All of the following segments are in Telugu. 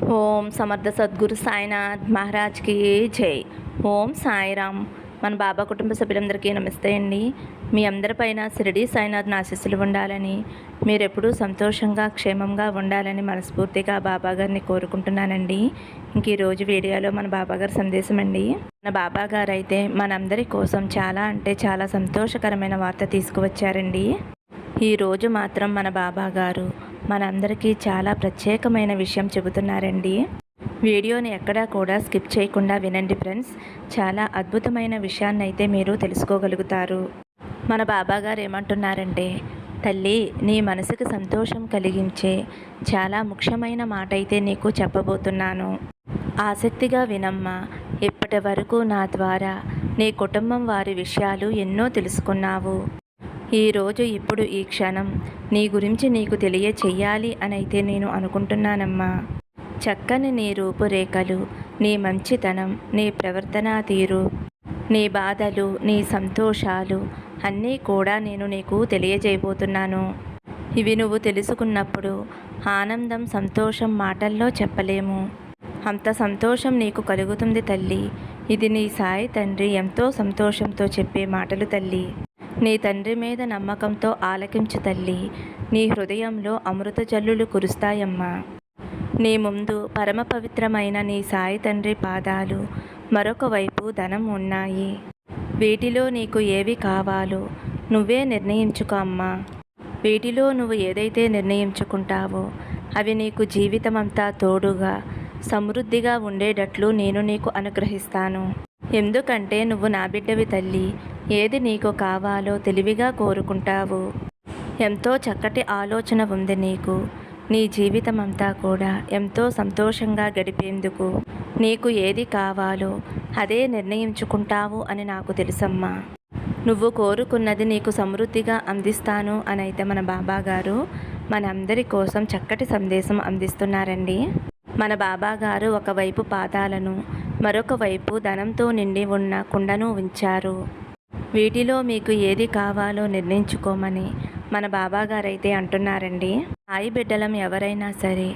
ఓం సమర్థ సద్గురు సాయినాథ్ మహారాజ్కి జై. ఓం సాయిరామ్. మన బాబా కుటుంబ సభ్యులందరికీ నమస్తే అండి. మీ అందరిపైన షిరిడి సాయినాథ్ ఆశీస్సులు ఉండాలని, మీరెప్పుడూ సంతోషంగా క్షేమంగా ఉండాలని మనస్ఫూర్తిగా బాబా గారిని కోరుకుంటున్నానండి. ఇంక ఈరోజు వీడియోలో మన బాబా గారి సందేశం అండి. మన బాబా గారు అయితే మనందరి కోసం చాలా అంటే చాలా సంతోషకరమైన వార్త తీసుకువచ్చారండి. ఈరోజు మాత్రం మన బాబా గారు మనందరికీ చాలా ప్రత్యేకమైన విషయం చెబుతున్నారండి. వీడియోని ఎక్కడా కూడా స్కిప్ చేయకుండా వినండి ఫ్రెండ్స్. చాలా అద్భుతమైన విషయాన్ని అయితే మీరు తెలుసుకోగలుగుతారు. మన బాబా గారు ఏమంటున్నారంటే, తల్లి, నీ మనసుకు సంతోషం కలిగించే చాలా ముఖ్యమైన మాట అయితే నీకు చెప్పబోతున్నాను. ఆసక్తిగా వినమ్మా. ఇప్పటి వరకు నా ద్వారా నీ కుటుంబం వారి విషయాలు ఎన్నో తెలుసుకున్నావు. ఈరోజు ఇప్పుడు ఈ క్షణం నీ గురించి నీకు తెలియచెయ్యాలి అనైతే నేను అనుకుంటున్నానమ్మా. చక్కని నీ రూపురేఖలు, నీ మంచితనం, నీ ప్రవర్తనా తీరు, నీ బాధలు, నీ సంతోషాలు అన్నీ కూడా నేను నీకు తెలియజేయబోతున్నాను. ఇవి నువ్వు తెలుసుకున్నప్పుడు ఆనందం, సంతోషం మాటల్లో చెప్పలేము. అంత సంతోషం నీకు కలుగుతుంది తల్లి. ఇది నీ సాయి తండ్రి ఎంతో సంతోషంతో చెప్పే మాటలు తల్లి. నీ తండ్రి మీద నమ్మకంతో ఆలకించు తల్లి. నీ హృదయంలో అమృత జల్లులు కురుస్తాయమ్మా. నీ ముందు పరమ పవిత్రమైన నీ సాయి తండ్రి పాదాలు, మరొక వైపు ధనం ఉన్నాయి. వీటిలో నీకు ఏవి కావాలో నువ్వే నిర్ణయించుకో అమ్మా. వీటిలో నువ్వు ఏదైతే నిర్ణయించుకుంటావో అవి నీకు జీవితమంతా తోడుగా సమృద్ధిగా ఉండేటట్లు నేను నీకు అనుగ్రహిస్తాను. ఎందుకంటే నువ్వు నా బిడ్డవి తల్లి. ఏది నీకు కావాలో తెలివిగా కోరుకుంటావు. ఎంతో చక్కటి ఆలోచన ఉంది నీకు. నీ జీవితమంతా కూడా ఎంతో సంతోషంగా గడిపేందుకు నీకు ఏది కావాలో అదే నిర్ణయించుకుంటావు అని నాకు తెలుసమ్మా. నువ్వు కోరుకున్నది నీకు సమృద్ధిగా అందిస్తాను అని అయితే మన బాబా గారు మనందరి కోసం చక్కటి సందేశం అందిస్తున్నారండి. మన బాబా గారు ఒకవైపు పాదాలను, మరొక వైపు ధనంతో నిండి ఉన్న కుండను ఉంచారు. వీటిలో మీకు ఏది కావాలో నిర్ణయించుకోమని మన బాబా గారైతే అంటున్నారండి. సాయి బిడ్డలం ఎవరైనా సరే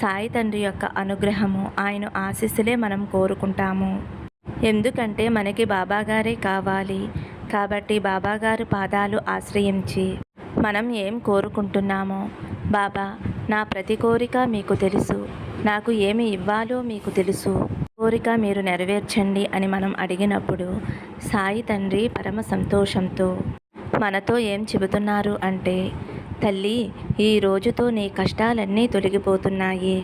సాయి తండ్రి యొక్క అనుగ్రహము, ఆయన ఆశీస్సులే మనం కోరుకుంటాము. ఎందుకంటే మనకి బాబాగారే కావాలి. కాబట్టి బాబాగారు పాదాలు ఆశ్రయించి మనం ఏం కోరుకుంటున్నామో, బాబా, నా ప్రతి కోరిక మీకు తెలుసు, నాకు ఏమి ఇవ్వాలో మీకు తెలుసు, కోరిక మీరు నెరవేర్చండి అని మనం అడిగినప్పుడు సాయి తండ్రి పరమ సంతోషంతో మనతో ఏం చెబుతున్నారు అంటే, తల్లి, ఈ రోజుతో నీ కష్టాలన్నీ తొలగిపోతున్నాయి.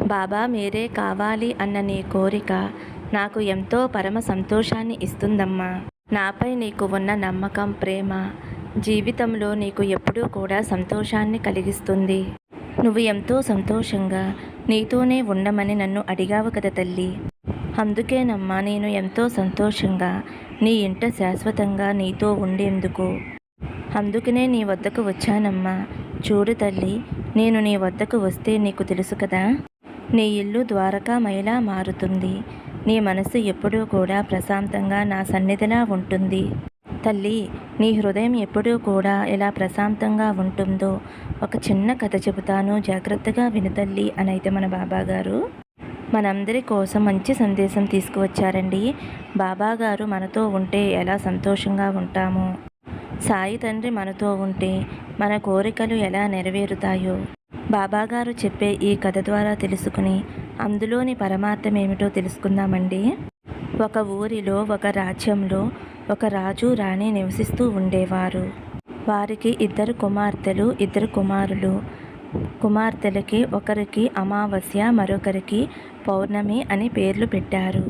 బాబా మీరే కావాలి అన్న నీ కోరిక నాకు ఎంతో పరమ సంతోషాన్ని ఇస్తుందమ్మా. నాపై నీకు ఉన్న నమ్మకం, ప్రేమ జీవితంలో నీకు ఎప్పుడూ కూడా సంతోషాన్ని కలిగిస్తుంది. నువ్వు ఎంతో సంతోషంగా నీతోనే ఉండమని నన్ను అడిగావు కదా తల్లి. అందుకేనమ్మా నేను ఎంతో సంతోషంగా నీ ఇంట శాశ్వతంగా నీతో ఉండేందుకు అందుకనే నీ వద్దకు వచ్చానమ్మా. చూడు తల్లి, నేను నీ వద్దకు వస్తే నీకు తెలుసు కదా, నీ ఇల్లు ద్వారకామయిలా మారుతుంది. నీ మనసు ఎప్పుడూ కూడా ప్రశాంతంగా నా సన్నిధిలా ఉంటుంది. తల్లి, నీ హృదయం ఎప్పుడూ కూడా ఎలా ప్రశాంతంగా ఉంటుందో ఒక చిన్న కథ చెబుతాను, జాగ్రత్తగా విను తల్లి అని అయితే మన బాబా గారు మనందరి కోసం మంచి సందేశం తీసుకువచ్చారండి. బాబా గారు మనతో ఉంటే ఎలా సంతోషంగా ఉంటామో, సాయి తండ్రి మనతో ఉంటే మన కోరికలు ఎలా నెరవేరుతాయో బాబాగారు చెప్పే ఈ కథ ద్వారా తెలుసుకుని అందులోని పరమార్థం ఏమిటో తెలుసుకుందామండి. ఒక ఊరిలో, ఒక రాజ్యంలో ఒక రాజు, రాణి నివసిస్తూ ఉండేవారు. వారికి ఇద్దరు కుమార్తెలు, ఇద్దరు కుమారులు. కుమార్తెలకి ఒకరికి అమావాస్య, మరొకరికి పౌర్ణమి అని పేర్లు పెట్టారు.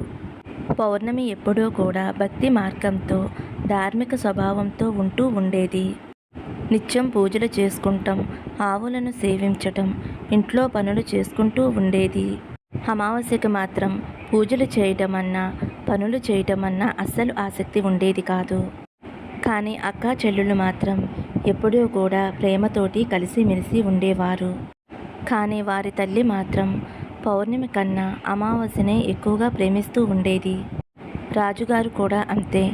పౌర్ణమి ఎప్పుడూ కూడా భక్తి మార్గంతో, ధార్మిక స్వభావంతో ఉంటూ ఉండేది. నిత్యం పూజలు చేసుకుంటాం, ఆవులను సేవించటం, ఇంట్లో పనులు చేసుకుంటూ ఉండేది. అమావాస్యకి మాత్రం పూజలు చేయటమన్నా, పనులు చేయటమన్నా అస్సలు ఆసక్తి ఉండేది కాదు. కానీ అక్కా చెల్లులు మాత్రం ఎప్పుడూ కూడా ప్రేమతోటి కలిసిమెలిసి ఉండేవారు. కానీ వారి తల్లి మాత్రం పౌర్ణమి కన్నా అమావాస్యనే ఎక్కువగా ప్రేమిస్తూ ఉండేది. రాజుగారు కూడా అంతే.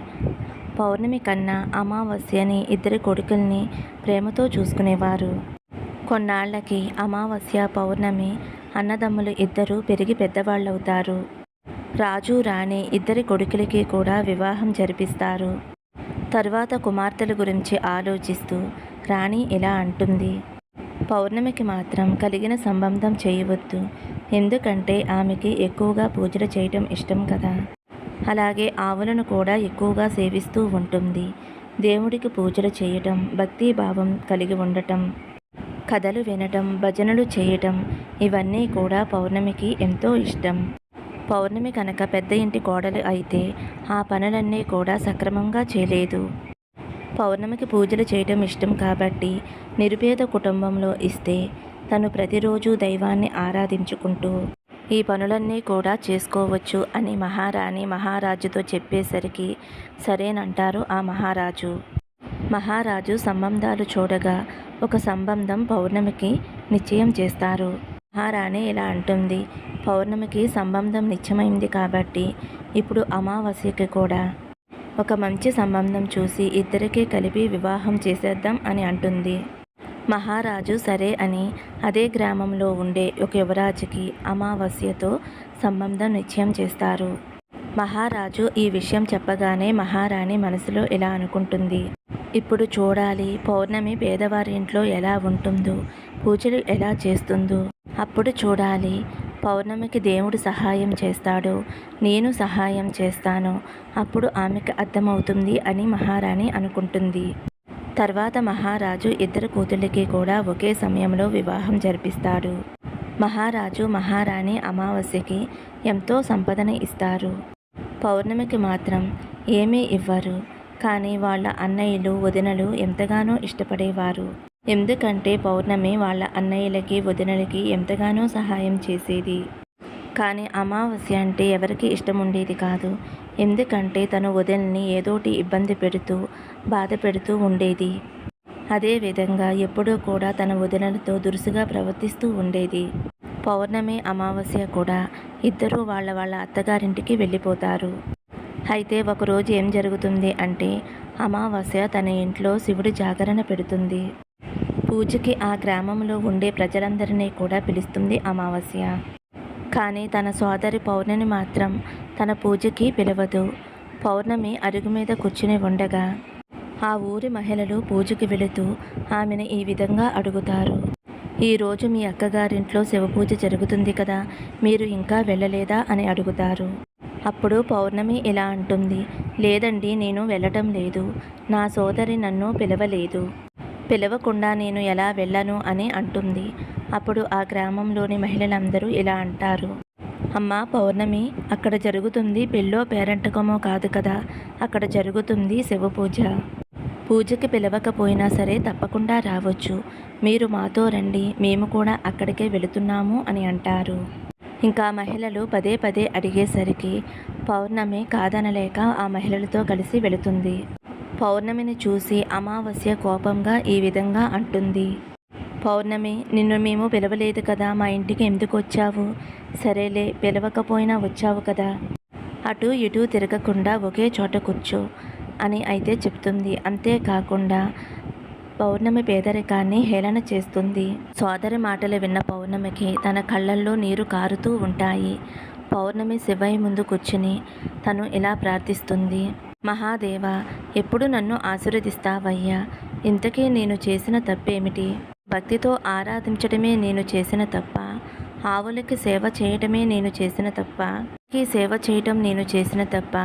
పౌర్ణమి కన్నా అమావాస్యని, ఇద్దరి కొడుకుల్ని ప్రేమతో చూసుకునేవారు. కొన్నాళ్లకి అమావాస్య, పౌర్ణమి అన్నదమ్ములు ఇద్దరూ పెరిగి పెద్దవాళ్ళవుతారు. రాజు రాణి ఇద్దరి కొడుకులకి కూడా వివాహం జరిపిస్తారు. తరువాత కుమార్తెల గురించి ఆలోచిస్తూ రాణి ఇలా అంటుంది. పౌర్ణమికి మాత్రం కలిగిన సంబంధం చేయవద్దు. ఎందుకంటే ఆమెకి ఎక్కువగా పూజలు చేయటం ఇష్టం కదా. అలాగే ఆవులను కూడా ఎక్కువగా సేవిస్తూ ఉంటుంది. దేవుడికి పూజలు చేయటం, భక్తిభావం కలిగి ఉండటం, కథలు వినటం, భజనలు చేయటం ఇవన్నీ కూడా పౌర్ణమికి ఎంతో ఇష్టం. పౌర్ణమి కనుక పెద్ద ఇంటి కోడలు అయితే ఆ పనులన్నీ కూడా సక్రమంగా చేయలేదు. పౌర్ణమికి పూజలు చేయటం ఇష్టం కాబట్టి నిరుపేద కుటుంబంలో ఇస్తే తను ప్రతిరోజు దైవాన్ని ఆరాధించుకుంటూ ఈ పనులన్నీ కూడా చేసుకోవచ్చు అని మహారాణి మహారాజుతో చెప్పేసరికి సరేనంటారు ఆ మహారాజు. మహారాజు సంబంధాలు చూడగా ఒక సంబంధం పౌర్ణమికి నిశ్చయం చేస్తారు. మహారాణి ఇలా అంటుంది. పౌర్ణమికి సంబంధం నిశ్చయమైంది కాబట్టి ఇప్పుడు అమావాస్యకి కూడా ఒక మంచి సంబంధం చూసి ఇద్దరికీ కలిపి వివాహం చేసేద్దాం అని అంటుంది. మహారాజు సరే అని అదే గ్రామంలో ఉండే ఒక యువరాజుకి అమావాస్యతో సంబంధం నిశ్చయం చేస్తారు. మహారాజు ఈ విషయం చెప్పగానే మహారాణి మనసులో ఇలా అనుకుంటుంది. ఇప్పుడు చూడాలి పౌర్ణమి పేదవారి ఇంట్లో ఎలా ఉంటుందో, పూజలు ఎలా చేస్తుందో. అప్పుడు చూడాలి పౌర్ణమికి దేవుడు సహాయం చేస్తాడో, నేను సహాయం చేస్తానో అప్పుడు ఆమెకు అర్థమవుతుంది అని మహారాణి అనుకుంటుంది. తర్వాత మహారాజు ఇద్దరు కూతుళ్ళకి కూడా ఒకే సమయంలో వివాహం జరిపిస్తాడు. మహారాజు మహారాణి అమావాస్యకి ఎంతో సంపదను ఇస్తారు. పౌర్ణమికి మాత్రం ఏమీ ఇవ్వరు. కానీ వాళ్ళ అన్నయ్యలు వదినలు ఎంతగానో ఇష్టపడేవారు. ఎందుకంటే పౌర్ణమి వాళ్ళ అన్నయ్యలకి వదినలకి ఎంతగానో సహాయం చేసేది. కానీ అమావాస్య అంటే ఎవరికి ఇష్టం ఉండేది కాదు. ఎందుకంటే తను వదినని ఏదోటి ఇబ్బంది పెడుతూ బాధ పెడుతూ ఉండేది. అదేవిధంగా ఎప్పుడూ కూడా తన వదినలతో దురుసుగా ప్రవర్తిస్తూ ఉండేది. పౌర్ణమి అమావాస్య కూడా ఇద్దరూ వాళ్ళ వాళ్ళ అత్తగారింటికి వెళ్ళిపోతారు. అయితే ఒకరోజు ఏం జరుగుతుంది అంటే అమావాస్య తన ఇంట్లో శివుడి జాగరణ పెడుతుంది. పూజకి ఆ గ్రామంలో ఉండే ప్రజలందరినీ కూడా పిలుస్తుంది అమావాస్య. కానీ తన సోదరి పౌర్ణమి మాత్రం తన పూజకి పిలవదు. పౌర్ణమి అరుగు మీద కూర్చుని ఉండగా ఆ ఊరి మహిళలు పూజకి వెళుతూ ఆమెను ఈ విధంగా అడుగుతారు. ఈరోజు మీ అక్కగారింట్లో శివపూజ జరుగుతుంది కదా, మీరు ఇంకా వెళ్ళలేదా అని అడుగుతారు. అప్పుడు పౌర్ణమి ఇలా అంటుంది. లేదండి, నేను వెళ్ళటం లేదు. నా సోదరి నన్ను పిలవలేదు. పిలవకుండా నేను ఎలా వెళ్ళను అని అంటుంది. అప్పుడు ఆ గ్రామంలోని మహిళలందరూ ఇలా అంటారు. అమ్మా పౌర్ణమి, అక్కడ జరుగుతుంది పెళ్ళో పేరంటకమో కాదు కదా, అక్కడ జరుగుతుంది శివపూజ. పూజకి పిలవకపోయినా సరే తప్పకుండా రావచ్చు. మీరు మాతో రండి, మేము కూడా అక్కడికే వెళుతున్నాము అని అంటారు. ఇంకా మహిళలు పదే పదే అడిగేసరికి పౌర్ణమి కాదనలేక ఆ మహిళలతో కలిసి వెళుతుంది. పౌర్ణమిని చూసి అమావాస్య కోపంగా ఈ విధంగా అంటుంది. పౌర్ణమి, నిన్ను మేము పిలవలేదు కదా, మా ఇంటికి ఎందుకు వచ్చావు? సరేలే, పిలవకపోయినా వచ్చావు కదా, అటు ఇటు తిరగకుండా ఒకే చోట కూర్చో అని అయితే చెప్తుంది. అంతేకాకుండా పౌర్ణమి పేదరికాన్ని హేళన చేస్తుంది. సోదరి మాటలు విన్న పౌర్ణమికి తన కళ్ళల్లో నీరు కారుతూ ఉంటాయి. పౌర్ణమి శివయ్య ముందు కూర్చుని తను ఇలా ప్రార్థిస్తుంది. మహాదేవ, ఎప్పుడు నన్ను ఆశీర్వదిస్తావయ్యా? ఇంతకీ నేను చేసిన తప్పేమిటి? భక్తితో ఆరాధించడమే నేను చేసిన తప్ప? ఆవులకి సేవ చేయటమే నేను చేసిన తప్ప? సేవ చేయటం నేను చేసిన తప్ప?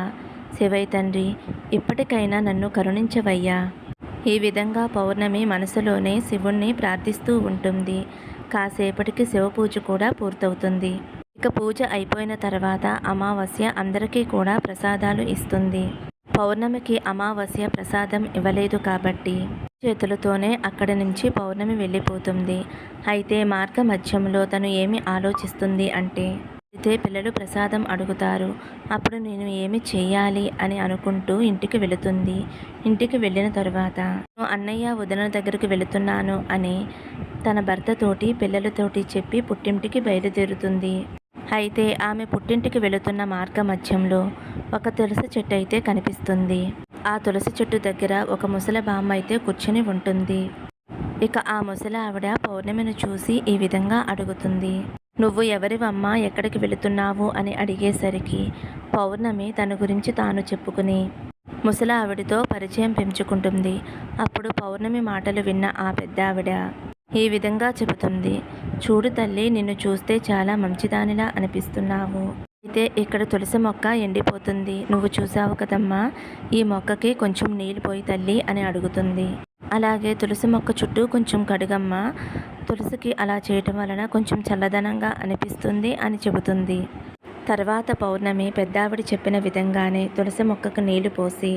శివయ్య తండ్రి, ఇప్పటికైనా నన్ను కరుణించవయ్యా. ఈ విధంగా పౌర్ణమి మనసులోనే శివుణ్ణి ప్రార్థిస్తూ ఉంటుంది. కాసేపటికి శివపూజ కూడా పూర్తవుతుంది. ఇక పూజ అయిపోయిన తర్వాత అమావాస్య అందరికీ కూడా ప్రసాదాలు ఇస్తుంది. పౌర్ణమికి అమావాస్య ప్రసాదం ఇవ్వలేదు కాబట్టి చేతులతోనే అక్కడి నుంచి పౌర్ణమి వెళ్ళిపోతుంది. అయితే మార్గ మధ్యంలో తను ఏమి ఆలోచిస్తుంది అంటే అయితే పిల్లలు ప్రసాదం అడుగుతారు. అప్పుడు నేను ఏమి చేయాలి అని అనుకుంటూ ఇంటికి వెళుతుంది. ఇంటికి వెళ్ళిన తర్వాత అన్నయ్య వదిన దగ్గరికి వెళుతున్నాను అని తన భర్తతోటి పిల్లలతోటి చెప్పి పుట్టింటికి బయలుదేరుతుంది. అయితే ఆమె పుట్టింటికి వెళుతున్న మార్గ మధ్యంలో ఒక తులసి చెట్టు అయితే కనిపిస్తుంది. ఆ తులసి చెట్టు దగ్గర ఒక ముసలి బామ్మ అయితే కూర్చుని ఉంటుంది. ఇక ఆ ముసలి ఆవిడ పౌర్ణమిని చూసి ఈ విధంగా అడుగుతుంది. నువ్వు ఎవరివమ్మా, ఎక్కడికి వెళుతున్నావు అని అడిగేసరికి పౌర్ణమి తన గురించి తాను చెప్పుకుని ముసలావిడితో పరిచయం పెంచుకుంటుంది. అప్పుడు పౌర్ణమి మాటలు విన్న ఆ పెద్దావిడ ఈ విధంగా చెబుతుంది. చూడు తల్లి, నిన్ను చూస్తే చాలా మంచిదానిలా అనిపిస్తున్నావు. అయితే ఇక్కడ తులసి మొక్క ఎండిపోతుంది. నువ్వు చూసావు కదమ్మా, ఈ మొక్కకి కొంచెం నీళ్ళు పోయి తల్లి అని అడుగుతుంది. అలాగే తులసి మొక్క చుట్టూ కొంచెం కడుగమ్మా, తులసికి అలా చేయటం వలన కొంచెం చల్లదనంగా అనిపిస్తుంది అని చెబుతుంది. తర్వాత పౌర్ణమి పెద్దావిడ చెప్పిన విధంగానే తులసి మొక్కకు నీళ్లు పోసి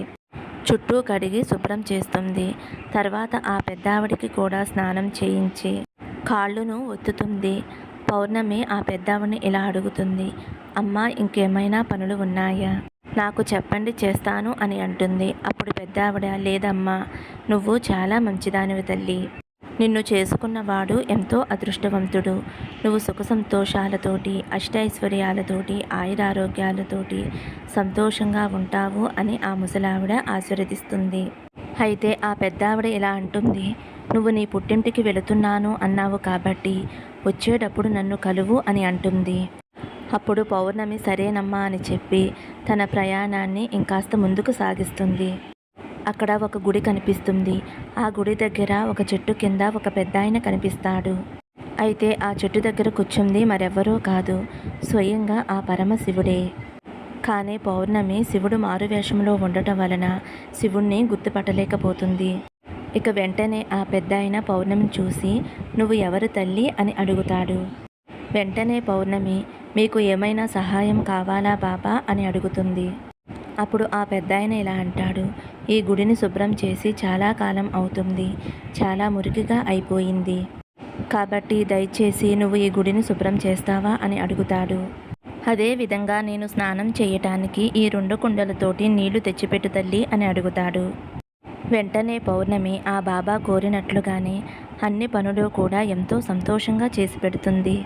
చుట్టూ కడిగి శుభ్రం చేస్తుంది. తర్వాత ఆ పెద్దావిడికి కూడా స్నానం చేయించి కాళ్ళును ఒత్తుతుంది. పౌర్ణమి ఆ పెద్దావిడిని ఇలా అడుగుతుంది. అమ్మా, ఇంకేమైనా పనులు ఉన్నాయా? నాకు చెప్పండి, చేస్తాను అని అంటుంది. అప్పుడు పెద్దావిడ, లేదమ్మా, నువ్వు చాలా మంచిదానివి తల్లి. నిన్ను చేసుకున్నవాడు ఎంతో అదృష్టవంతుడు. నువ్వు సుఖ సంతోషాలతోటి, అష్టైశ్వర్యాలతోటి, ఆయురారోగ్యాలతోటి సంతోషంగా ఉంటావు అని ఆ ముసలావిడ ఆశీర్వదిస్తుంది. అయితే ఆ పెద్దావిడ ఇలా అంటుంది. నువ్వు నీ పుట్టింటికి వెళుతున్నాను అన్నావు కాబట్టి వచ్చేటప్పుడు నన్ను కలువు అని అంటుంది. అప్పుడు పౌర్ణమి సరేనమ్మా అని చెప్పి తన ప్రయాణాన్ని ఇంకాస్త ముందుకు సాగిస్తుంది. అక్కడ ఒక గుడి కనిపిస్తుంది. ఆ గుడి దగ్గర ఒక చెట్టు కింద ఒక పెద్దాయన కనిపిస్తాడు. అయితే ఆ చెట్టు దగ్గర కూర్చుంది మరెవ్వరూ కాదు, స్వయంగా ఆ పరమశివుడే. కానీ పౌర్ణమి శివుడు మారువేషంలో ఉండటం వలన శివుణ్ణి గుర్తుపట్టలేకపోతుంది. ఇక వెంటనే ఆ పెద్దాయన పౌర్ణమిని చూసి, నువ్వు ఎవరు తల్లి అని అడుగుతాడు. వెంటనే పౌర్ణమి, మీకు ఏమైనా సహాయం కావాలా బాబా అని అడుగుతుంది. అప్పుడు ఆ పెద్దాయన ఇలా అంటాడు. ఈ గుడిని శుభ్రం చేసి చాలా కాలం అవుతుంది, చాలా మురికిగా అయిపోయింది. కాబట్టి దయచేసి నువ్వు ఈ గుడిని శుభ్రం చేస్తావా అని అడుగుతాడు. అదే విధంగా నేను స్నానం చేయటానికి ఈ 2 కుండలతోటి నీళ్లు తెచ్చిపెట్టు తల్లి అని అడుగుతాడు. వెంటనే పౌర్ణమి ఆ బాబా కోరినట్లుగానే అన్ని పనులు కూడా ఎంతో సంతోషంగా చేసి పెడుతుంది.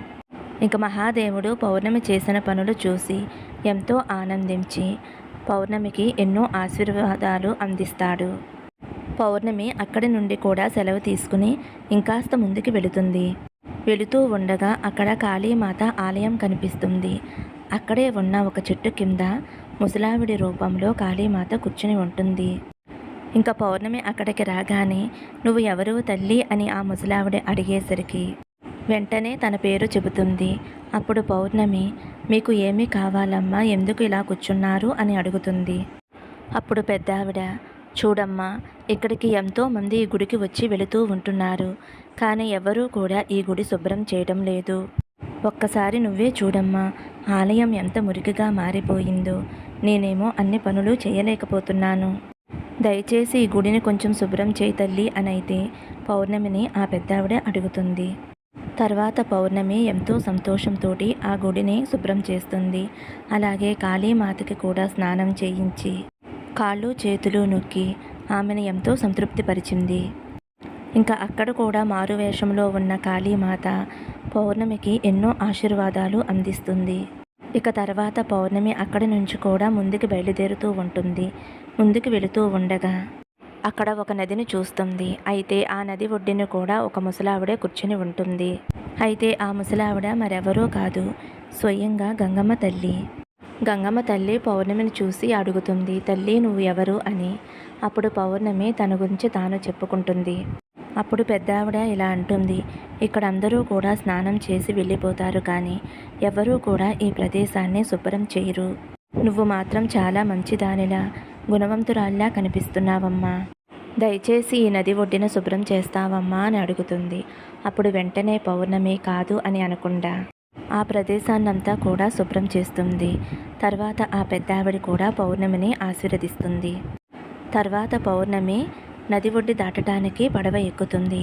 ఇంక మహాదేవుడు పౌర్ణమి చేసిన పనులు చూసి ఎంతో ఆనందించి పౌర్ణమికి ఎన్నో ఆశీర్వాదాలు అందిస్తాడు. పౌర్ణమి అక్కడి నుండి కూడా సెలవు తీసుకుని ఇంకాస్త ముందుకు వెళుతుంది. వెళుతూ ఉండగా అక్కడ కాళీమాత ఆలయం కనిపిస్తుంది. అక్కడే ఉన్న ఒక చెట్టు కింద ముసలావిడి రూపంలో కాళీమాత కూర్చుని ఉంటుంది. ఇంకా పౌర్ణమి అక్కడికి రాగానే, నువ్వు ఎవరు తల్లి అని ఆ ముసలావిడ అడిగేసరికి వెంటనే తన పేరు చెబుతుంది. అప్పుడు పౌర్ణమి, మీకు ఏమీ కావాలమ్మా, ఎందుకు ఇలా కూర్చున్నారు అని అడుగుతుంది. అప్పుడు పెద్దావిడ, చూడమ్మా, ఇక్కడికి ఎంతోమంది ఈ గుడికి వచ్చి వెళుతూ ఉంటున్నారు, కానీ ఎవరూ కూడా ఈ గుడి శుభ్రం చేయడం లేదు. ఒక్కసారి నువ్వే చూడమ్మా, ఆలయం ఎంత మురికిగా మారిపోయిందో. నేనేమో అన్ని పనులు చేయలేకపోతున్నాను. దయచేసి ఈ గుడిని కొంచెం శుభ్రం చేయి తల్లి అనైతే పౌర్ణమిని ఆ పెద్దావిడ అడుగుతుంది. తర్వాత పౌర్ణమి ఎంతో సంతోషంతో ఆ గుడిని శుభ్రం చేస్తుంది. అలాగే కాళీమాతకి కూడా స్నానం చేయించి కాళ్ళు చేతులు నొక్కి ఆమెను ఎంతో సంతృప్తిపరిచింది. ఇంకా అక్కడ కూడా మారువేషంలో ఉన్న కాళీమాత పౌర్ణమికి ఎన్నో ఆశీర్వాదాలు అందిస్తుంది. ఇక తర్వాత పౌర్ణమి అక్కడి నుంచి కూడా ముందుకు బయలుదేరుతూ ఉంటుంది. ముందుకు వెళుతూ ఉండగా అక్కడ ఒక నదిని చూస్తుంది. అయితే ఆ నది ఒడ్డున కూడా ఒక ముసలావిడ కూర్చుని ఉంటుంది. అయితే ఆ ముసలావిడ మరెవరో కాదు, స్వయంగా గంగమ్మ తల్లి. గంగమ్మ తల్లి పౌర్ణమిని చూసి అడుగుతుంది, తల్లి నువ్వు ఎవరు అని. అప్పుడు పౌర్ణమి తన గురించి తాను చెప్పుకుంటుంది. అప్పుడు పెద్దావిడ ఇలా అంటుంది, ఇక్కడ అందరూ కూడా స్నానం చేసి వెళ్ళిపోతారు, కానీ ఎవరూ కూడా ఈ ప్రదేశాన్ని శుభ్రం చేయరు. నువ్వు మాత్రం చాలా మంచిదానిలా, గుణవంతురాల్లా కనిపిస్తున్నావమ్మా. దయచేసి ఈ నది ఒడ్డున శుభ్రం చేస్తావమ్మా అని అడుగుతుంది. అప్పుడు వెంటనే పౌర్ణమి కాదు అని అనకుండా ఆ ప్రదేశాన్నంతా కూడా శుభ్రం చేస్తుంది. తర్వాత ఆ పెద్దావిడ కూడా పౌర్ణమిని ఆశీర్వదిస్తుంది. తర్వాత పౌర్ణమి నది ఒడ్డు దాటడానికి పడవ ఎక్కుతుంది.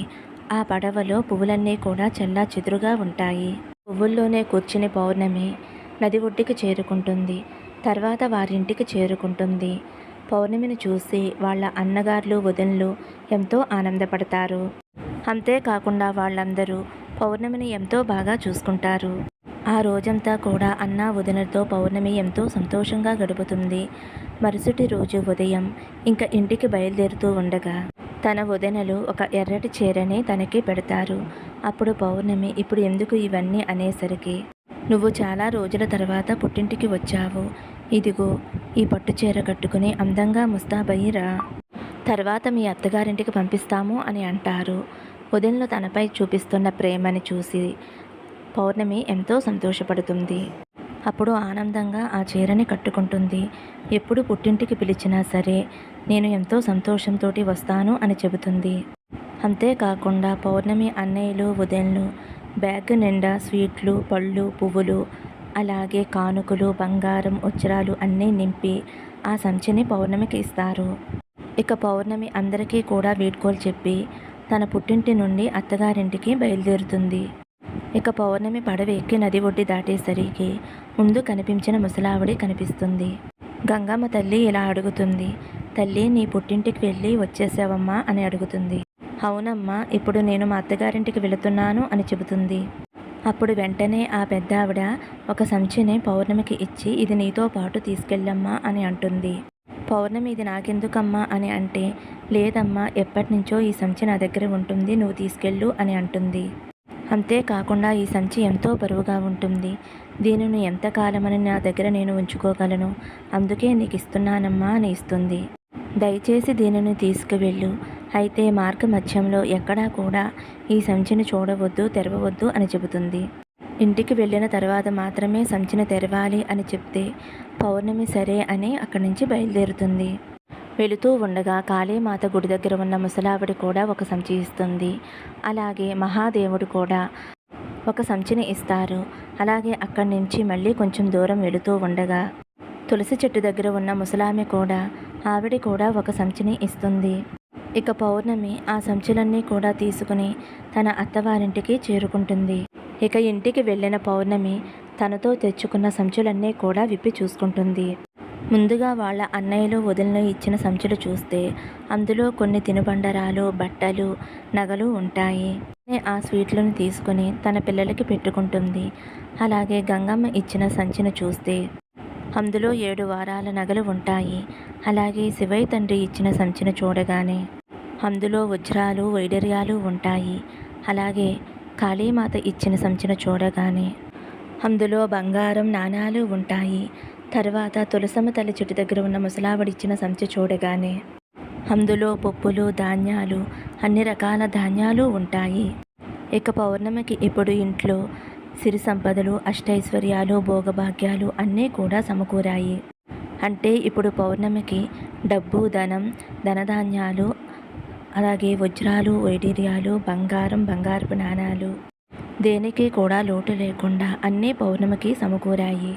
ఆ పడవలో పువ్వులన్నీ కూడా చెల్లా చెదురుగా ఉంటాయి. పువ్వుల్లోనే కూర్చుని పౌర్ణమి నది ఒడ్డుకి చేరుకుంటుంది. తర్వాత వారింటికి చేరుకుంటుంది. పౌర్ణమిని చూసి వాళ్ళ అన్నగారులు వదినలు ఎంతో ఆనందపడతారు. అంతేకాకుండా వాళ్ళందరూ పౌర్ణమిని ఎంతో బాగా చూసుకుంటారు. ఆ రోజంతా కూడా అన్న వదినలతో పౌర్ణమి ఎంతో సంతోషంగా గడుపుతుంది. మరుసటి రోజు ఉదయం ఇంకా ఇంటికి బయలుదేరుతూ ఉండగా తన వదినలు ఒక ఎర్రటి చీరని తనకి పెడతారు. అప్పుడు పౌర్ణమి ఇప్పుడు ఎందుకు ఇవన్నీ అనేసరికి, నువ్వు చాలా రోజుల తర్వాత పుట్టింటికి వచ్చావు. ఇదిగో ఈ పట్టుచీర కట్టుకుని అందంగా ముస్తాబయ్యి రా. తర్వాత మీ అత్తగారింటికి పంపిస్తాము అని అంటారు. వదినలు తనపై చూపిస్తున్న ప్రేమని చూసి పౌర్ణమి ఎంతో సంతోషపడుతుంది. అప్పుడు ఆనందంగా ఆ చీరని కట్టుకుంటుంది. ఎప్పుడు పుట్టింటికి పిలిచినా సరే నేను ఎంతో సంతోషంతో వస్తాను అని చెబుతుంది. అంతేకాకుండా పౌర్ణమి అన్నయ్యలు వదినలు బ్యాగ్ నిండా స్వీట్లు, పళ్ళు, పువ్వులు, అలాగే కానుకలు, బంగారం, వజ్రాలు అన్నీ నింపి ఆ సంచిని పౌర్ణమికి ఇస్తారు. ఇక పౌర్ణమి అందరికీ కూడా వీడ్కోలు చెప్పి తన పుట్టింటి నుండి అత్తగారింటికి బయలుదేరుతుంది. ఇక పౌర్ణమి పడవ ఎక్కి నది ఒడ్డి దాటేసరికి ముందు కనిపించిన ముసలావిడి కనిపిస్తుంది. గంగమ్మ తల్లి ఇలా అడుగుతుంది, తల్లి నీ పుట్టింటికి వెళ్ళి వచ్చేసావమ్మా అని అడుగుతుంది. అవునమ్మా, ఇప్పుడు నేను మా అత్తగారింటికి వెళుతున్నాను అని చెబుతుంది. అప్పుడు వెంటనే ఆ పెద్దావిడ ఒక సంచిని పౌర్ణమికి ఇచ్చి ఇది నీతో పాటు తీసుకెళ్ళమ్మా అని అంటుంది. పౌర్ణమి ఇది నాకెందుకమ్మా అని అంటే, లేదమ్మా ఎప్పటినుంచో ఈ సంచి నా దగ్గర ఉంటుంది, నువ్వు తీసుకెళ్ళు అని అంటుంది. అంతేకాకుండా ఈ సంచి ఎంతో బరువుగా ఉంటుంది, దీనిని ఎంతకాలమని నా దగ్గర నేను ఉంచుకోగలను, అందుకే నీకు ఇస్తున్నానమ్మా అని ఇస్తుంది. దయచేసి దీనిని తీసుకువెళ్ళు, అయితే మార్గ మధ్యంలో ఎక్కడా కూడా ఈ సంచిని చూడవద్దు, తెరవవద్దు అని చెబుతుంది. ఇంటికి వెళ్ళిన తర్వాత మాత్రమే సంచిని తెరవాలి అని చెప్తే పౌర్ణమి సరే అని అక్కడి నుంచి బయలుదేరుతుంది. వెళుతూ ఉండగా కాళీమాత గుడి దగ్గర ఉన్న ముసలావిడి కూడా ఒక సంచి ఇస్తుంది. అలాగే మహాదేవుడు కూడా ఒక సంచిని ఇస్తారు. అలాగే అక్కడి నుంచి మళ్ళీ కొంచెం దూరం వెళుతూ ఉండగా తులసి చెట్టు దగ్గర ఉన్న ముసలామె కూడా ఆవిడ కూడా ఒక సంచిని ఇస్తుంది. ఇక పౌర్ణమి ఆ సంచులన్నీ కూడా తీసుకుని తన అత్తవారింటికి చేరుకుంటుంది. ఇక ఇంటికి వెళ్ళిన పౌర్ణమి తనతో తెచ్చుకున్న సంచులన్నీ కూడా విప్పి చూసుకుంటుంది. ముందుగా వాళ్ళ అన్నయ్యలు వదినలు ఇచ్చిన సంచులు చూస్తే అందులో కొన్ని తినుబండరాలు, బట్టలు, నగలు ఉంటాయి. ఆ స్వీట్లను తీసుకుని తన పిల్లలకి పెట్టుకుంటుంది. అలాగే గంగమ్మ ఇచ్చిన సంచిని చూస్తే అందులో 7 వారాల నగలు ఉంటాయి. అలాగే శివయ్య తండ్రి ఇచ్చిన సంచిని చూడగానే అందులో వజ్రాలు, వైడర్యాలు ఉంటాయి. అలాగే కాళీమాత ఇచ్చిన సంచిని చూడగానే అందులో బంగారం, నాణాలు ఉంటాయి. తర్వాత తులసమ్మ తల్లి చెట్టు దగ్గర ఉన్న ముసలావిడిచ్చిన సంచి చూడగానే అందులో పప్పులు, ధాన్యాలు, అన్ని రకాల ధాన్యాలు ఉంటాయి. ఇక పౌర్ణమికి ఇప్పుడు ఇంట్లో సిరి సంపదలు, అష్టైశ్వర్యాలు, భోగభాగ్యాలు అన్నీ కూడా సమకూరాయి. అంటే ఇప్పుడు పౌర్ణమికి డబ్బు, ధనం, ధనధాన్యాలు, అలాగే వజ్రాలు, వైడూర్యాలు, బంగారం, బంగారపు నాణాలు దేనికి కూడా లోటు లేకుండా అన్నీ పౌర్ణమికి సమకూరాయి.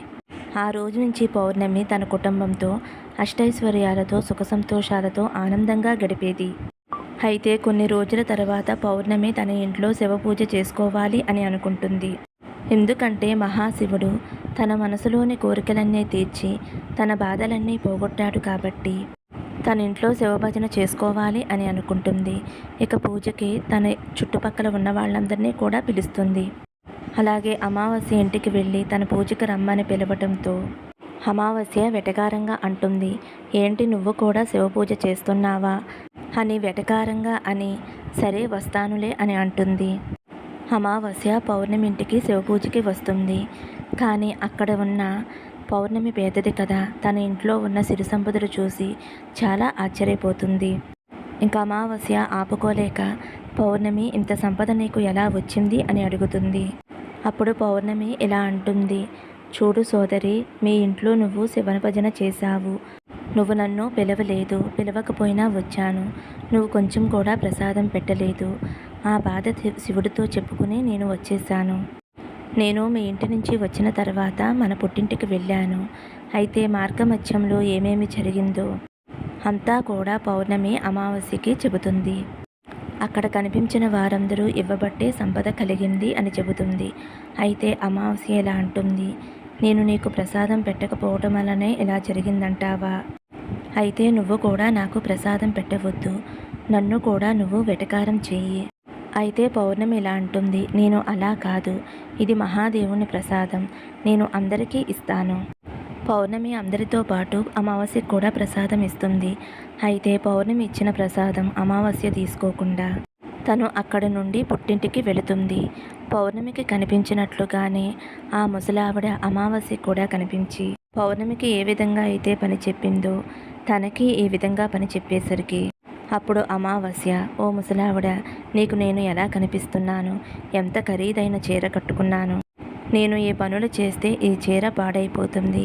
ఆ రోజు నుంచి పౌర్ణమి తన కుటుంబంతో అష్టైశ్వర్యాలతో, సుఖ సంతోషాలతో ఆనందంగా గడిపేది. అయితే కొన్ని రోజుల తర్వాత పౌర్ణమి తన ఇంట్లో శివపూజ చేసుకోవాలి అని అనుకుంటుంది. ఎందుకంటే మహాశివుడు తన మనసులోని కోరికలన్నీ తీర్చి తన బాధలన్నీ పోగొట్టాడు కాబట్టి తన ఇంట్లో శివభజన చేసుకోవాలి అని అనుకుంటుంది. ఇక పూజకి తన చుట్టుపక్కల ఉన్న వాళ్ళందరినీ కూడా పిలుస్తుంది. అలాగే అమావాస్య ఇంటికి వెళ్ళి తన పూజకి రమ్మని పిలవటంతో అమావాస్య వెటకారంగా అంటుంది, ఏంటి నువ్వు కూడా శివపూజ చేస్తున్నావా అని వెటకారంగా అని, సరే వస్తానులే అని అంటుంది. అమావాస్య పౌర్ణమి ఇంటికి శివపూజకి వస్తుంది. కానీ అక్కడ ఉన్న పౌర్ణమి పేదది కదా, తన ఇంట్లో ఉన్న సిరి సంపదలు చూసి చాలా ఆశ్చర్యపోతుంది. ఇంకా అమావాస్య ఆపుకోలేక పౌర్ణమి ఇంత సంపద నీకు ఎలా వచ్చింది అని అడుగుతుంది. అప్పుడు పౌర్ణమి ఇలా అంటుంది, చూడు సోదరి, మీ ఇంట్లో నువ్వు శివభజన చేశావు, నువ్వు నన్ను పిలవలేదు, పిలవకపోయినా వచ్చాను, నువ్వు కొంచెం కూడా ప్రసాదం పెట్టలేదు, ఆ బాధ శివుడితో చెప్పుకుని నేను వచ్చేసాను. నేను మీ ఇంటి నుంచి వచ్చిన తర్వాత మన పుట్టింటికి వెళ్ళాను. అయితే మార్గమధ్యంలో ఏమేమి జరిగిందో అంతా కూడా పౌర్ణమి అమావాస్యకి చెబుతుంది. అక్కడ కనిపించిన వారందరూ ఇవ్వబట్టే సంపద కలిగింది అని చెబుతుంది. అయితే అమావాస్య ఇలా అంటుంది, నేను నీకు ప్రసాదం పెట్టకపోవటం వల్లనే ఇలా జరిగిందంటావా? అయితే నువ్వు కూడా నాకు ప్రసాదం పెట్టవద్దు, నన్ను కూడా నువ్వు వెటకారం చెయ్యి. అయితే పౌర్ణమి ఇలా అంటుంది, నేను అలా కాదు, ఇది మహాదేవుని ప్రసాదం, నేను అందరికీ ఇస్తాను. పౌర్ణమి అందరితో పాటు అమావాస్యకు కూడా ప్రసాదం ఇస్తుంది. అయితే పౌర్ణమి ఇచ్చిన ప్రసాదం అమావాస్య తీసుకోకుండా తను అక్కడి నుండి పుట్టింటికి వెళుతుంది. పౌర్ణమికి కనిపించినట్లుగానే ఆ ముసలావిడ అమావాస్య కూడా కనిపించి పౌర్ణమికి ఏ విధంగా అయితే పని చెప్పిందో తనకి ఈ విధంగా పని చెప్పేసరికి అప్పుడు అమావాస్య, ఓ ముసలావిడ, నీకు నేను ఎలా కనిపిస్తున్నాను? ఎంత ఖరీదైన చీర కట్టుకున్నాను. నేను ఈ పనులు చేస్తే ఈ చీర పాడైపోతుంది.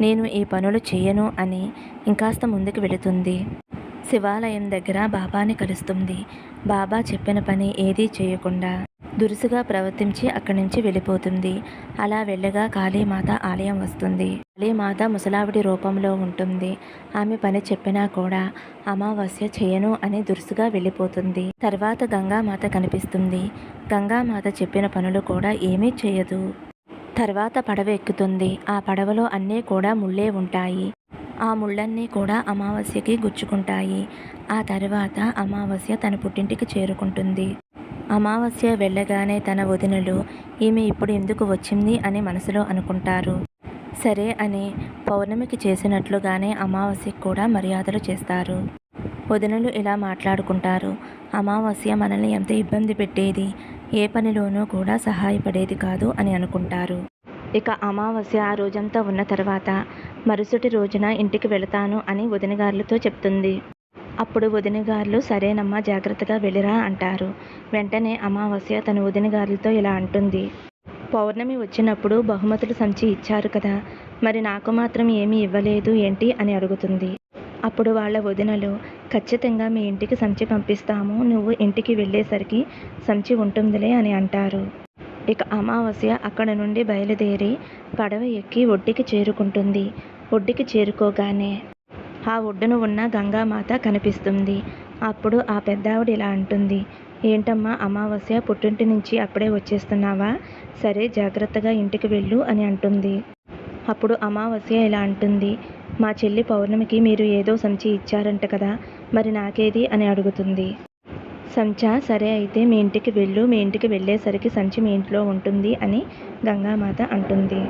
నేను ఈ పనులు చేయను అని ఇంకాస్త ముందుకు వెళుతుంది. శివాలయం దగ్గర బాబాని కలుస్తుంది. బాబా చెప్పిన పని ఏదీ చేయకుండా దురుసుగా ప్రవర్తించి అక్కడి నుంచి వెళ్ళిపోతుంది. అలా వెళ్ళగా కాళీమాత ఆలయం వస్తుంది. కాళీమాత ముసలావిడి రూపంలో ఉంటుంది. ఆమె పని చెప్పినా కూడా అమావాస్య చేయను అని దురుసుగా వెళ్ళిపోతుంది. తర్వాత గంగామాత కనిపిస్తుంది. గంగామాత చెప్పిన పనులు కూడా ఏమీ చేయదు. తర్వాత పడవ ఎక్కుతుంది. ఆ పడవలో అన్నీ కూడా ముళ్ళే ఉంటాయి. ఆ ముళ్ళన్నీ కూడా అమావాస్యకి గుచ్చుకుంటాయి. ఆ తర్వాత అమావాస్య తన పుట్టింటికి చేరుకుంటుంది. అమావాస్య వెళ్ళగానే తన వదినలు ఈమె ఇప్పుడు ఎందుకు వచ్చింది అని మనసులో అనుకుంటారు. సరే అని పౌర్ణమికి చేసినట్లుగానే అమావాస్యకి కూడా మర్యాదలు చేస్తారు. వదినలు ఇలా మాట్లాడుకుంటారు. అమావాస్య మనల్ని ఎంత ఇబ్బంది పెట్టేది, ఏ పనిలోనూ కూడా సహాయపడేది కాదు అని అనుకుంటారు. ఇక అమావాస్య ఆ రోజంతా ఉన్న తర్వాత మరుసటి రోజున ఇంటికి వెళతాను అని వదినగారులతో చెప్తుంది. అప్పుడు వదినగారులు సరేనమ్మా, జాగ్రత్తగా వెళ్ళిరా అంటారు. వెంటనే అమావాస్య తన వదినగారులతో ఇలా అంటుంది. పౌర్ణమి వచ్చినప్పుడు బహుమతులు సంచి ఇచ్చారు కదా, మరి నాకు మాత్రం ఏమీ ఇవ్వలేదు ఏంటి అని అడుగుతుంది. అప్పుడు వాళ్ళ వదినలు, ఖచ్చితంగా మీ ఇంటికి సంచి పంపిస్తాము, నువ్వు ఇంటికి వెళ్ళేసరికి సంచి ఉంటుందిలే అని అంటారు. ఇక అమావాస్య అక్కడ నుండి బయలుదేరి పడవ ఎక్కి ఒడ్డుకి చేరుకుంటుంది. ఒడ్డుకి చేరుకోగానే ఆ ఒడ్డున ఉన్న గంగామాత కనిపిస్తుంది. అప్పుడు ఆ పెద్దావిడ ఇలా అంటుంది. ఏంటమ్మా అమావాస్య, పుట్టింటి నుంచి అప్పుడే వచ్చేస్తున్నావా? సరే, జాగ్రత్తగా ఇంటికి వెళ్ళు అని అంటుంది. అప్పుడు అమావాస్య ఇలా అంటుంది. మా చెల్లి పౌర్ణమికి మీరు ఏదో సంచి ఇచ్చారంట కదా, మరి నాకేది అని అడుగుతుంది. సంచా, సరే అయితే మీ ఇంటికి వెళ్ళు, మీ ఇంటికి వెళ్ళేసరికి సంచి మీ ఇంట్లో ఉంటుంది అని గంగామాత అంటుంది.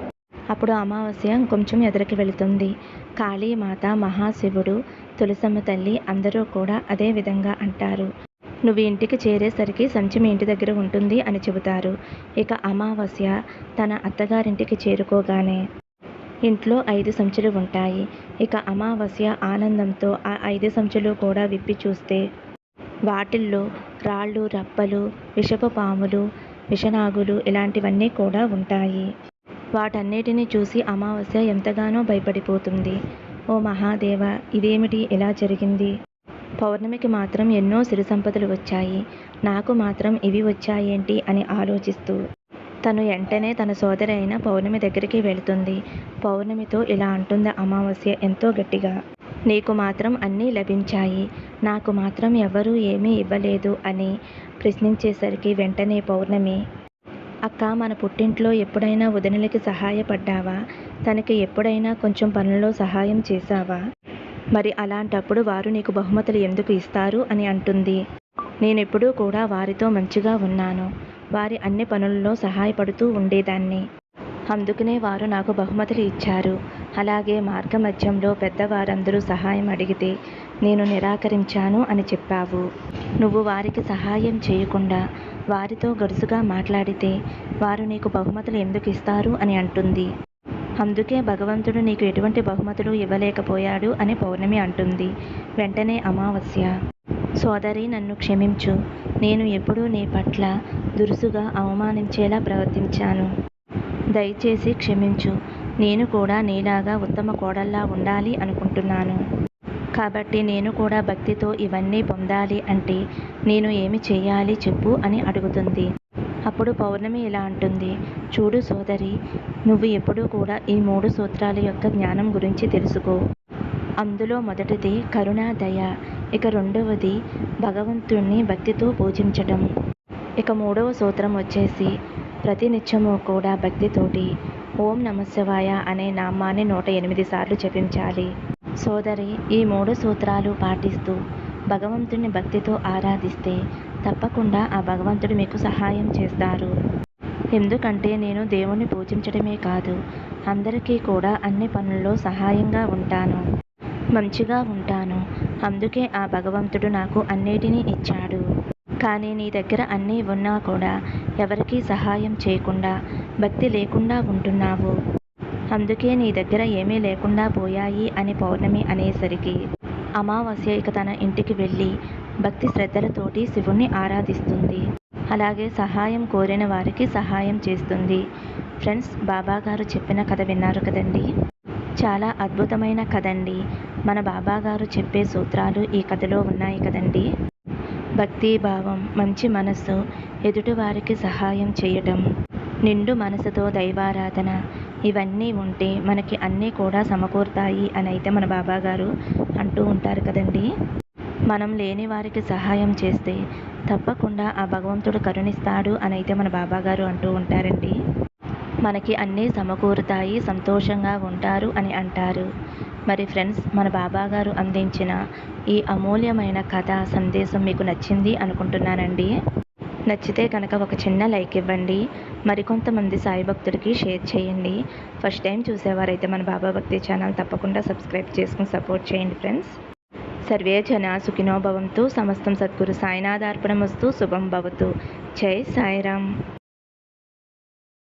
అప్పుడు అమావాస్య కొంచెం ఎదరికి వెళుతుంది. కాళీమాత, మహాశివుడు, తులసమ్మ తల్లి అందరూ కూడా అదే విధంగా అంటారు. నువ్వు ఇంటికి చేరేసరికి సంచి మీ ఇంటి దగ్గర ఉంటుంది అని చెబుతారు. ఇక అమావాస్య తన అత్తగారింటికి చేరుకోగానే ఇంట్లో 5 సంచులు ఉంటాయి. ఇక అమావాస్య ఆనందంతో ఆ 5 సంచులు కూడా విప్పి చూస్తే వాటిల్లో రాళ్ళు, రప్పలు, విషపు పాములు, విషనాగులు ఇలాంటివన్నీ కూడా ఉంటాయి. వాటన్నిటిని చూసి అమావాస్య ఎంతగానో భయపడిపోతుంది. ఓ మహాదేవ, ఇదేమిటి ఇలా జరిగింది? పౌర్ణమికి మాత్రం ఎన్నో సిరి సంపదలు వచ్చాయి, నాకు మాత్రం ఇవి వచ్చాయేంటి అని ఆలోచిస్తూ తను వెంటనే తన సోదరి అయిన పౌర్ణమి దగ్గరికి వెళుతుంది. పౌర్ణమితో ఇలా అంటుంది అమావాస్య ఎంతో గట్టిగా. నీకు మాత్రం అన్నీ లభించాయి, నాకు మాత్రం ఎవరూ ఏమీ ఇవ్వలేదు అని ప్రశ్నించేసరికి వెంటనే పౌర్ణమి, అక్క, మన పుట్టింట్లో ఎప్పుడైనా వదినలకి సహాయపడ్డావా? తనకి ఎప్పుడైనా కొంచెం పనుల్లో సహాయం చేశావా? మరి అలాంటప్పుడు వారు నీకు బహుమతులు ఎందుకు ఇస్తారు అని అంటుంది. నేనెప్పుడూ కూడా వారితో మంచిగా ఉన్నాను, వారి అన్ని పనుల్లో సహాయపడుతూ ఉండేదాన్ని, అందుకనే వారు నాకు బహుమతులు ఇచ్చారు. అలాగే మార్గమధ్యంలో పెద్దవారందరూ సహాయం అడిగితే నేను నిరాకరించాను అని చెప్పావు. నువ్వు వారికి సహాయం చేయకుండా వారితో గడుసుగా మాట్లాడితే వారు నీకు బహుమతులు ఎందుకు ఇస్తారు అని అంటుంది. అందుకే భగవంతుడు నీకు ఎటువంటి బహుమతులు ఇవ్వలేకపోయాడు అని పౌర్ణమి అంటుంది. వెంటనే అమావాస్య, సోదరి, నన్ను క్షమించు, నేను ఎప్పుడూ నీ పట్ల దురుసుగా అవమానించేలా ప్రవర్తించాను, దయచేసి క్షమించు. నేను కూడా నీలాగా ఉత్తమ కోడల్లా ఉండాలి అనుకుంటున్నాను, కాబట్టి నేను కూడా భక్తితో ఇవన్నీ పొందాలి అంటే నేను ఏమి చేయాలి చెప్పు అని అడుగుతుంది. అప్పుడు పౌర్ణమి ఇలా అంటుంది. చూడు సోదరి, నువ్వు ఎప్పుడూ కూడా ఈ 3 సూత్రాల యొక్క జ్ఞానం గురించి తెలుసుకో. అందులో మొదటిది కరుణ, దయ. ఇక రెండవది భగవంతుణ్ణి భక్తితో పూజించటం. ఇక 3వ సూత్రం వచ్చేసి ప్రతినిత్యము కూడా భక్తితోటి ఓం నమఃశివాయ అనే నామాన్ని 108 సార్లు జపించాలి. సోదరి, ఈ 3 సూత్రాలు పాటిస్తూ భగవంతుని భక్తితో ఆరాధిస్తే తప్పకుండా ఆ భగవంతుడు మీకు సహాయం చేస్తారు. ఎందుకంటే నేను దేవుణ్ణి పూజించడమే కాదు, అందరికీ కూడా అన్ని పనుల్లో సహాయంగా ఉంటాను, మంచిగా ఉంటాను. అందుకే ఆ భగవంతుడు నాకు అన్నిటినీ ఇచ్చాడు. కానీ నీ దగ్గర అన్నీ ఉన్నా కూడా ఎవరికీ సహాయం చేయకుండా భక్తి లేకుండా ఉంటున్నావు. అందుకే నీ దగ్గర ఏమీ లేకుండా పోయాయి అని పౌర్ణమి అనేసరికి అమావాస్య ఇక తన ఇంటికి వెళ్ళి భక్తి శ్రద్ధలతోటి శివుణ్ణి ఆరాధిస్తుంది. అలాగే సహాయం కోరిన వారికి సహాయం చేస్తుంది. ఫ్రెండ్స్, బాబాగారు చెప్పిన కథ విన్నారు కదండి. చాలా అద్భుతమైన కథ అండి. మన బాబాగారు చెప్పే సూత్రాలు ఈ కథలో ఉన్నాయి కదండి. భక్తి భావం, మంచి మనస్సు, ఎదుటివారికి సహాయం చేయటం, నిండు మనసుతో దైవారాధన, ఇవన్నీ ఉంటే మనకి అన్నీ కూడా సమకూరుతాయి అని అయితే మన బాబాగారు అంటూ ఉంటారు కదండి. మనం లేని వారికి సహాయం చేస్తే తప్పకుండా ఆ భగవంతుడు కరుణిస్తాడు అని అయితే మన బాబాగారు అంటూ ఉంటారండి. మనకి అన్నీ సమకూరుతాయి, సంతోషంగా ఉంటారు అని అంటారు. మరి ఫ్రెండ్స్, మన బాబాగారు అందించిన ఈ అమూల్యమైన కథ సందేశం మీకు నచ్చింది అనుకుంటున్నానండి. నచ్చితే కనుక ఒక చిన్న లైక్ ఇవ్వండి. మరికొంతమంది సాయి భక్తులకి షేర్ చేయండి. ఫస్ట్ టైం చూసేవారైతే మన బాబా భక్తి ఛానల్ తప్పకుండా సబ్స్క్రైబ్ చేసుకుని సపోర్ట్ చేయండి ఫ్రెండ్స్. సర్వే జన సుఖినో భవంతు. సమస్తం సద్గురు సాయినాథార్పణమస్తు. శుభం భవతు. జై సాయిరామ్.